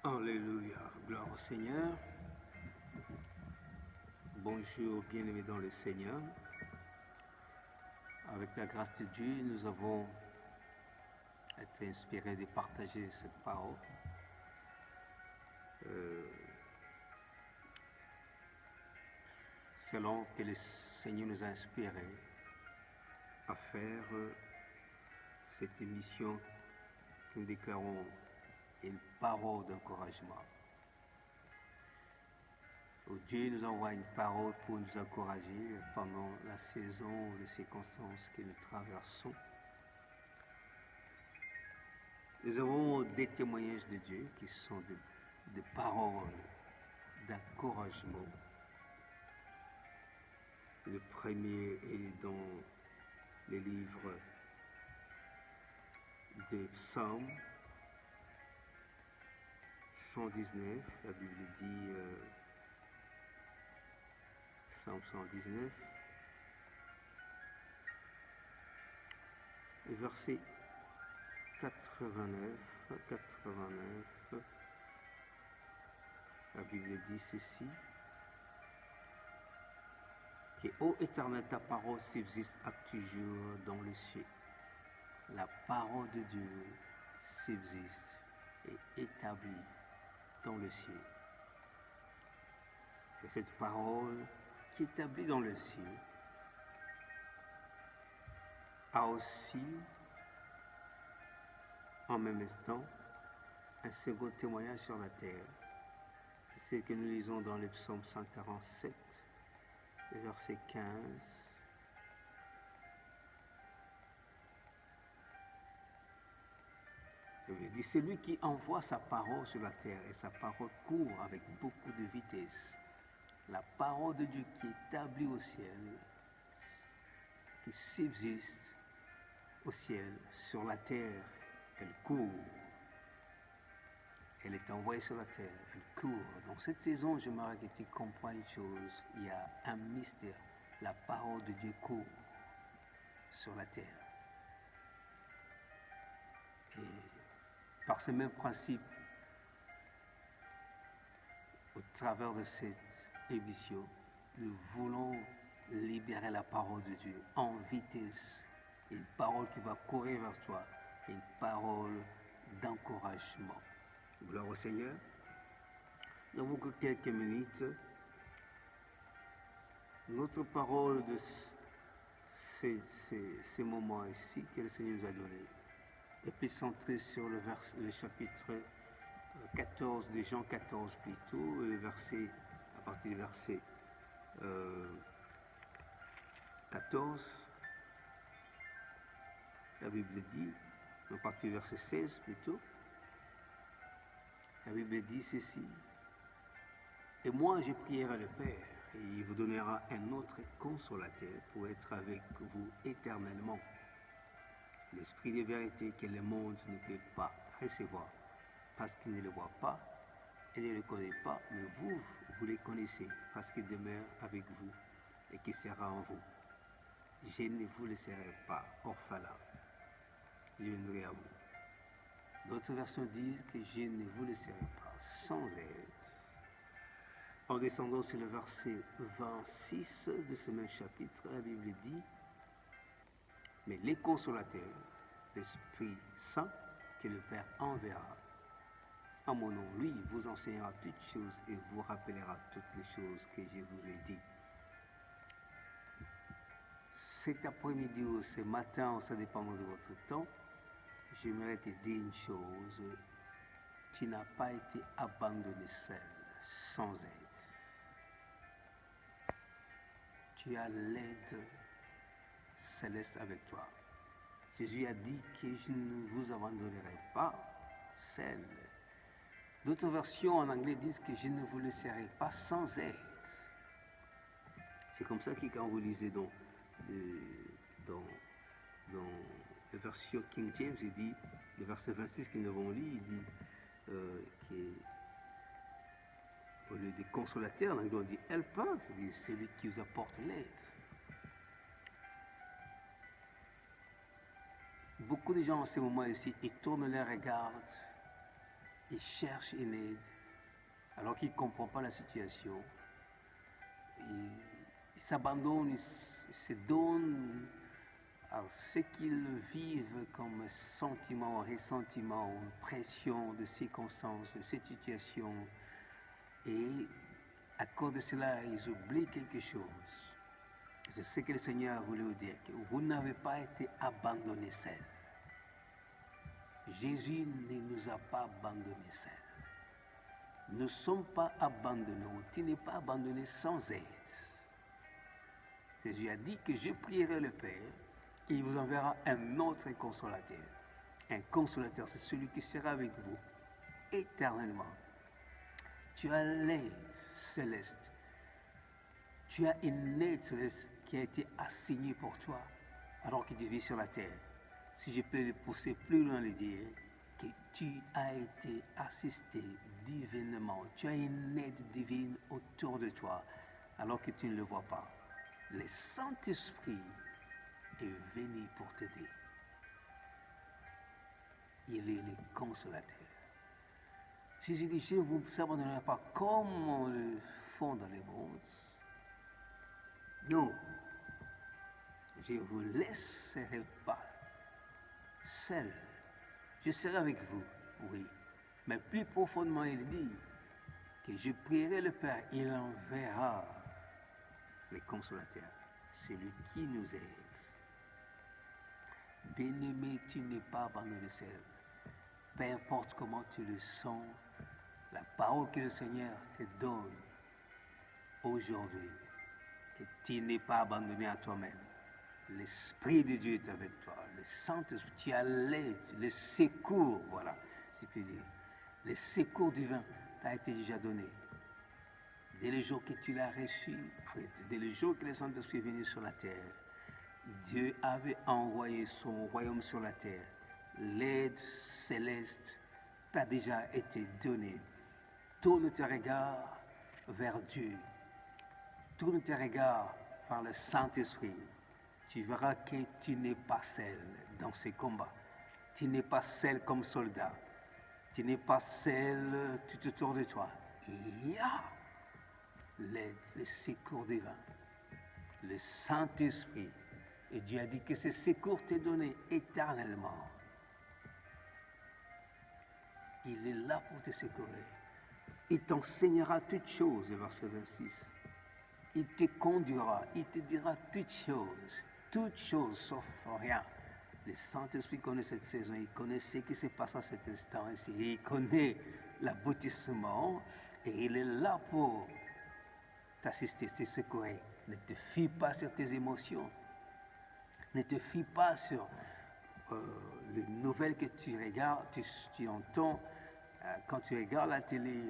Alléluia, gloire au Seigneur. Bonjour bien-aimés dans le Seigneur. Avec la grâce de Dieu, nous avons été inspirés de partager cette parole. Selon que le Seigneur nous a inspirés à faire cette émission que nous déclarons une parole d'encouragement. Où Dieu nous envoie une parole pour nous encourager pendant la saison, les circonstances que nous traversons. Nous avons des témoignages de Dieu qui sont des paroles d'encouragement. Le premier est dans les livres des Psaumes 119, la Bible dit Psaume 119, verset 89, la Bible dit ceci, que ô Éternel, ta parole subsiste à toujours dans le ciel. La parole de Dieu subsiste et établie dans le ciel. Et cette parole qui est établie dans le ciel a aussi en même instant un second témoignage sur la terre. C'est ce que nous lisons dans le psaume 147, verset 15. Il dit, c'est lui qui envoie sa parole sur la terre et sa parole court avec beaucoup de vitesse. La parole de Dieu qui est établie au ciel, qui subsiste au ciel, sur la terre, elle court. Elle est envoyée sur la terre, elle court. Dans cette saison, j'aimerais que tu comprennes une chose, il y a un mystère. La parole de Dieu court sur la terre. Et par ce même principe, au travers de cette émission, nous voulons libérer la parole de Dieu en vitesse. Une parole qui va courir vers toi, une parole d'encouragement. Gloire au Seigneur. Nous avons que quelques minutes. Notre parole de ces moments ici que le Seigneur nous a donnés est plus centrée sur le chapitre 14 de Jean 14 plutôt, à partir du verset 14, la Bible dit, à partir du verset 16 plutôt, la Bible dit ceci, et moi je prierai le Père, et il vous donnera un autre consolateur pour être avec vous éternellement. L'esprit de vérité que le monde ne peut pas recevoir, parce qu'il ne le voit pas et ne le connaît pas, mais vous les connaissez, parce qu'il demeure avec vous et qu'il sera en vous. Je ne vous laisserai pas orphelin, je viendrai à vous. D'autres versions disent que je ne vous laisserai pas sans aide. En descendant sur le verset 26 de ce même chapitre, la Bible dit, mais les consolateurs, l'Esprit Saint que le Père enverra en mon nom, lui vous enseignera toutes choses et vous rappellera toutes les choses que je vous ai dites. Cet après-midi ou ce matin, ça dépend de votre temps, j'aimerais te dire une chose, tu n'as pas été abandonné seul, sans aide. Tu as l'aide céleste avec toi. Jésus a dit que je ne vous abandonnerai pas seul. D'autres versions en anglais disent que je ne vous laisserai pas sans aide. C'est comme ça que quand vous lisez dans la version King James, il dit, le verset 26 que nous avons lu, il dit qu'au lieu de consolateur, en anglais on dit helper, c'est-à-dire celui qui vous apporte l'aide. Beaucoup de gens en ce moment ici, ils tournent les regards il cherche une aide, alors qu'il ne comprend pas la situation. Il s'abandonne, il se donne à ce qu'ils vivent comme sentiment, ressentiment, pression de circonstances, de cette situation. Et à cause de cela, ils oublient quelque chose. C'est ce que le Seigneur a voulu vous dire, que vous n'avez pas été abandonnés seuls. Jésus ne nous a pas abandonnés seuls. Nous ne sommes pas abandonnés, ou tu n'es pas abandonné sans aide. Jésus a dit que je prierai le Père et il vous enverra un autre consolateur. Un consolateur, c'est celui qui sera avec vous éternellement. Tu as l'aide céleste. Tu as une aide céleste qui a été assignée pour toi alors que tu vis sur la terre. Si je peux le pousser plus loin, le dire que tu as été assisté divinement. Tu as une aide divine autour de toi alors que tu ne le vois pas. Le Saint-Esprit est venu pour t'aider. Il est le consolateur. Jésus dit, je ne vous abandonnerai pas comme on le font dans les mondes. Non, je ne vous laisserai pas seul. Je serai avec vous, oui. Mais plus profondément, il dit que je prierai le Père, il enverra le consolateur, celui qui nous aide. Bien-aimé, tu n'es pas abandonné seul. Peu importe comment tu le sens, la parole que le Seigneur te donne aujourd'hui, que tu n'es pas abandonné à toi-même. L'Esprit de Dieu est avec toi. Le Saint-Esprit, tu as l'aide, le secours, voilà, si je puis dire. Le secours divin t'a été déjà donné. Dès le jour que tu l'as reçu, dès le jour que le Saint-Esprit est venu sur la terre, Dieu avait envoyé son royaume sur la terre. L'aide céleste t'a déjà été donnée. Tourne tes regards vers Dieu. Tourne tes regards vers le Saint-Esprit. Tu verras que tu n'es pas seul dans ces combats. Tu n'es pas seul comme soldat. Tu n'es pas seul tout autour de toi. Il y a l'aide, le secours divin, le Saint-Esprit. Et Dieu a dit que ce secours t'est donné éternellement. Il est là pour te secourir. Il t'enseignera toutes choses, verset 26. Il te conduira, il te dira toutes choses sauf rien. Le Saint-Esprit connaît cette saison, il connaît ce qui se passe à cet instant ici, il connaît l'aboutissement et il est là pour t'assister, te secourir. Ne te fie pas sur tes émotions, ne te fie pas sur les nouvelles que tu regardes, tu entends, quand tu regardes la télé,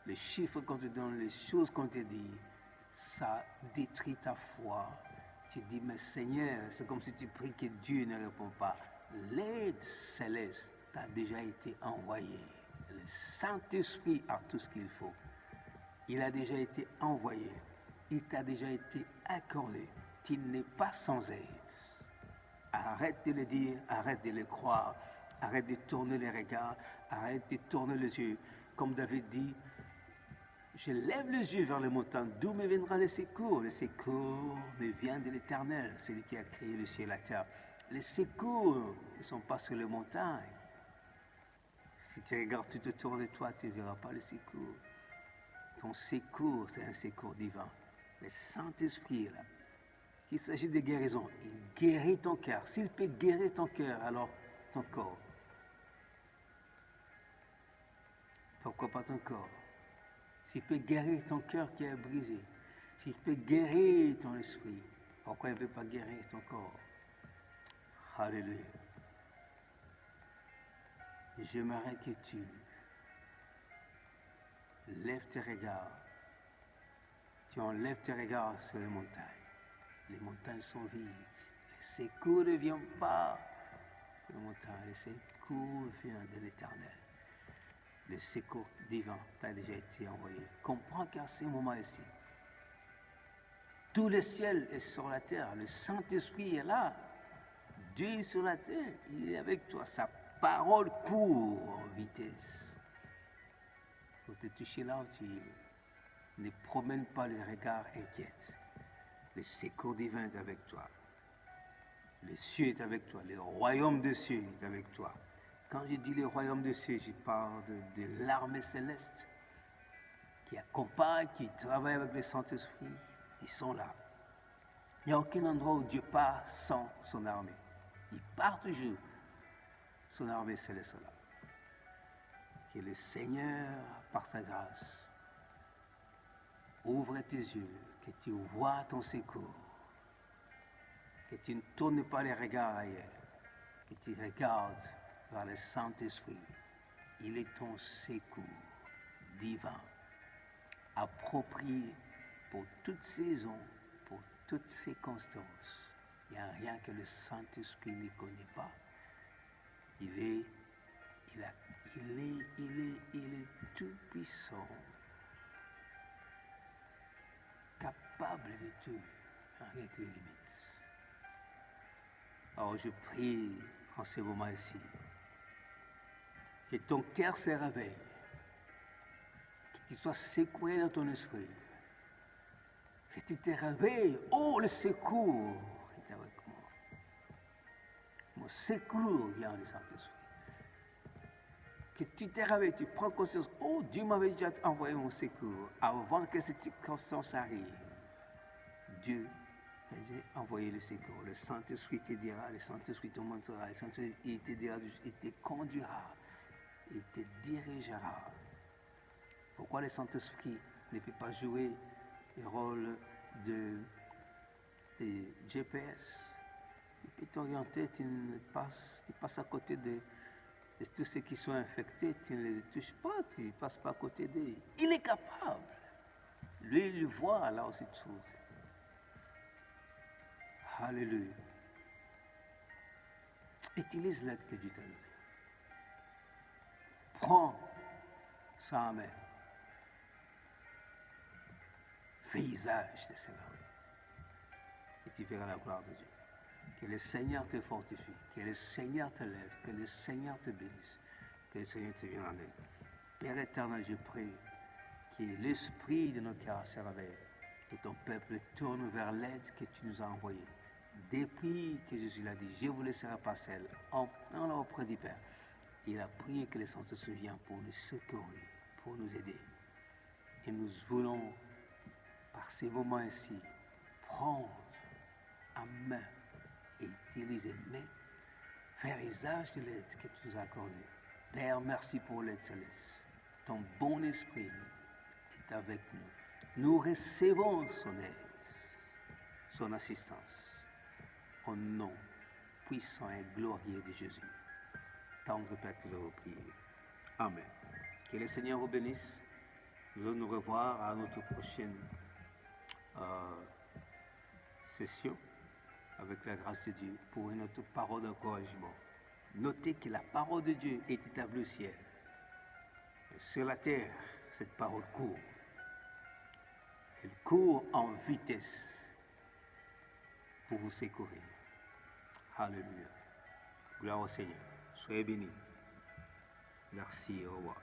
les chiffres qu'on te donne, les choses qu'on te dit. Ça détruit ta foi. Tu dis, mais Seigneur, c'est comme si tu pries que Dieu ne répond pas. L'aide céleste t'a déjà été envoyée. Le Saint-Esprit a tout ce qu'il faut. Il a déjà été envoyé. Il t'a déjà été accordé. Tu n'es pas sans aide. Arrête de le dire, arrête de le croire, arrête de tourner les regards, arrête de tourner les yeux. Comme David dit, je lève les yeux vers les montagnes, d'où me viendra le secours? Le secours me vient de l'Éternel, celui qui a créé le ciel et la terre. Les secours ne sont pas sur les montagnes. Si tu regardes tout autour de toi, tu ne verras pas le secours. Ton secours, c'est un secours divin. Le Saint-Esprit est là. Il s'agit de guérison. Il guérit ton cœur. S'il peut guérir ton cœur, alors ton corps. Pourquoi pas ton corps? S'il peut guérir ton cœur qui est brisé, s'il peut guérir ton esprit, pourquoi il ne peut pas guérir ton corps? Alléluia. J'aimerais que tu lèves tes regards. Tu enlèves tes regards sur les montagnes. Les montagnes sont vides. Le secours ne vient pas des montagnes. Le secours vient de l'Éternel. Le secours divin t'a déjà été envoyé. Comprends qu'à ce moment-ci, tout le ciel est sur la terre. Le Saint-Esprit est là. Dieu est sur la terre. Il est avec toi. Sa parole court en vitesse. pour te toucher là où tu es. Ne promène pas les regards inquiets. Le secours divin est avec toi. Le ciel est avec toi. Le royaume des cieux est avec toi. Quand je dis le royaume des cieux, je parle de l'armée céleste qui accompagne, qui travaille avec le Saint-Esprit. Ils sont là. Il n'y a aucun endroit où Dieu part sans son armée. Il part toujours. Son armée céleste là. Que le Seigneur, par sa grâce, ouvre tes yeux, que tu vois ton secours, que tu ne tournes pas les regards ailleurs, que tu regardes vers le Saint-Esprit. Il est ton secours divin, approprié pour toute saison, pour toutes circonstances. Il n'y a rien que le Saint-Esprit ne connaît pas. Il est tout puissant, capable de tout, avec les limites. Alors je prie en ce moment ici, que ton cœur se réveille, que tu sois secoué dans ton esprit, que tu te réveilles. Oh, le secours est avec moi. Mon secours vient du Saint-Esprit. Que tu te réveilles, tu prends conscience, oh, Dieu m'avait déjà envoyé mon secours avant que cette circonstance arrive. Dieu t'a déjà envoyé le secours. Le Saint-Esprit te dira, le Saint-Esprit te montrera, le Saint-Esprit te dira, il te conduira, il te dirigera. Pourquoi le Saint-Esprit ne peut pas jouer le rôle de GPS? Il peut t'orienter, tu passes à côté de tous ceux qui sont infectés, tu ne les touches pas, tu ne passes pas à côté d'eux. Il est capable. Lui, il le voit là où il se trouve. Alléluia. Utilise l'aide que Dieu t'a donnée. Prends ça en main. Fais usage de cela. Et tu verras la gloire de Dieu. Que le Seigneur te fortifie, que le Seigneur te lève, que le Seigneur te bénisse, que le Seigneur te vienne en aide. Père éternel, je prie que l'esprit de nos cœurs se réveille, que ton peuple tourne vers l'aide que tu nous as envoyée. Depuis que Jésus l'a dit, je vous laisserai pas seul, en allant auprès du Père. Il a prié que le Saint-Esprit vienne pour nous secourir, pour nous aider. Et nous voulons, par ces moments ici, prendre en main et utiliser, mais faire usage de l'aide que tu nous as accordée. Père, merci pour l'aide céleste. Ton bon esprit est avec nous. Nous recevons son aide, son assistance, au nom puissant et glorieux de Jésus. Tendre Père que nous avons prié. Amen. Que le Seigneur vous bénisse. Nous allons nous revoir à notre prochaine session, avec la grâce de Dieu, pour une autre parole d'encouragement. Notez que la parole de Dieu est établie au ciel. Sur la terre, cette parole court. Elle court en vitesse pour vous secourir. Alléluia. Gloire au Seigneur. Soyez bénis. Merci, au revoir.